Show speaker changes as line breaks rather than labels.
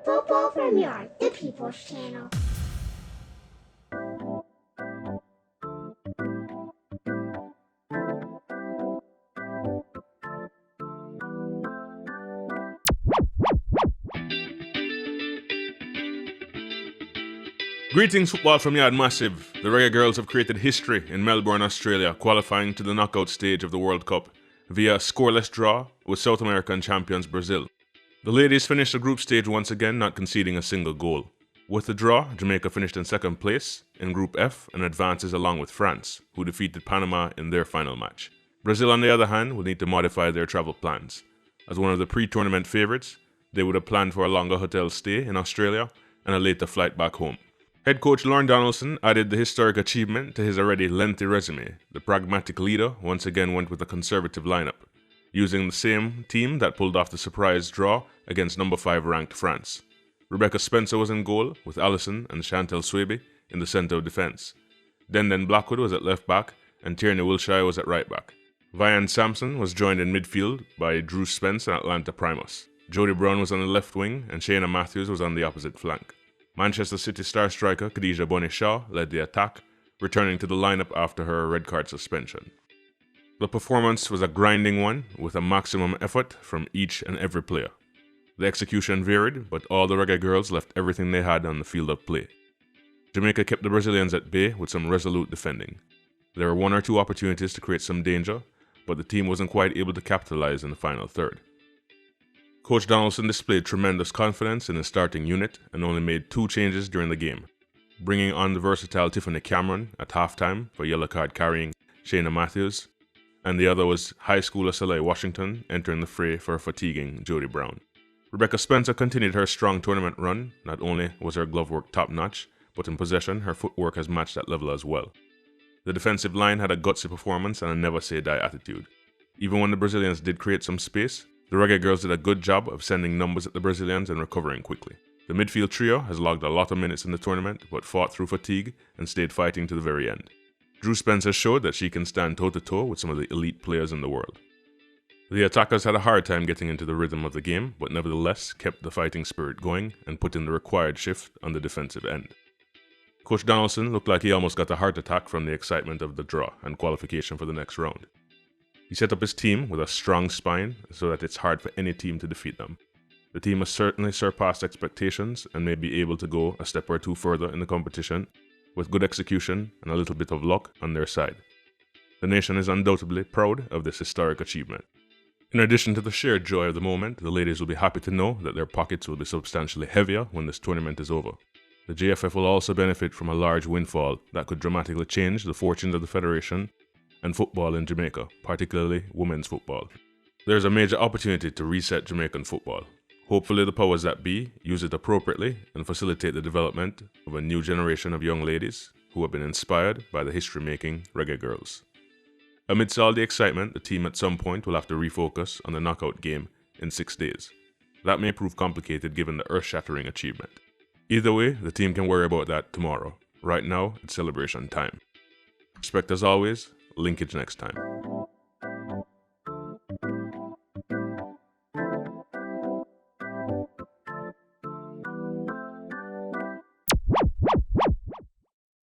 Football from Yard, the People's Channel.
Greetings, football from Yard Massive. The Reggae Girlz have created history in Melbourne, Australia, qualifying to the knockout stage of the World Cup via a scoreless draw with South American champions Brazil. The ladies finished the group stage once again, not conceding a single goal. With the draw, Jamaica finished in second place in Group F and advances along with France, who defeated Panama in their final match. Brazil, on the other hand, will need to modify their travel plans. As one of the pre-tournament favourites, they would have planned for a longer hotel stay in Australia and a later flight back home. Head coach Lorne Donaldson added the historic achievement to his already lengthy resume. The pragmatic leader once again went with a conservative lineup, using the same team that pulled off the surprise draw against number 5 ranked France. Rebecca Spencer was in goal, with Allison and Chantel Swaby in the centre of defence. Denden Blackwood was at left back, and Tierney Wilshire was at right back. Vian Sampson was joined in midfield by Drew Spence and Atlanta Primus. Jodie Brown was on the left wing, and Shayna Matthews was on the opposite flank. Manchester City star striker Khadija Bonny-Shaw led the attack, returning to the lineup after her red card suspension. The performance was a grinding one, with a maximum effort from each and every player. The execution varied, but all the Reggae Girlz left everything they had on the field of play. Jamaica kept the Brazilians at bay with some resolute defending. There were one or two opportunities to create some danger, but the team wasn't quite able to capitalize in the final third. Coach Donaldson displayed tremendous confidence in his starting unit and only made 2 changes during the game, bringing on the versatile Tiffany Cameron at halftime for yellow card carrying Shayna Matthews, and the other was high schooler Soleil Washington entering the fray for a fatiguing Jodie Brown. Rebecca Spencer continued her strong tournament run. Not only was her glove work top-notch, but in possession her footwork has matched that level as well. The defensive line had a gutsy performance and a never-say-die attitude. Even when the Brazilians did create some space, the Reggae Girlz did a good job of sending numbers at the Brazilians and recovering quickly. The midfield trio has logged a lot of minutes in the tournament, but fought through fatigue and stayed fighting to the very end. Drew Spencer showed that she can stand toe-to-toe with some of the elite players in the world. The attackers had a hard time getting into the rhythm of the game, but nevertheless kept the fighting spirit going and put in the required shift on the defensive end. Coach Donaldson looked like he almost got a heart attack from the excitement of the draw and qualification for the next round. He set up his team with a strong spine so that it's hard for any team to defeat them. The team has certainly surpassed expectations and may be able to go a step or two further in the competition with good execution and a little bit of luck on their side. The nation is undoubtedly proud of this historic achievement. In addition to the sheer joy of the moment, the ladies will be happy to know that their pockets will be substantially heavier when this tournament is over. The JFF will also benefit from a large windfall that could dramatically change the fortunes of the Federation and football in Jamaica, particularly women's football. There is a major opportunity to reset Jamaican football. Hopefully the powers that be use it appropriately and facilitate the development of a new generation of young ladies who have been inspired by the history-making Reggae Girlz. Amidst all the excitement, the team at some point will have to refocus on the knockout game in 6 days. That may prove complicated given the earth-shattering achievement. Either way, the team can worry about that tomorrow. Right now, it's celebration time. Respect as always. Linkage next time.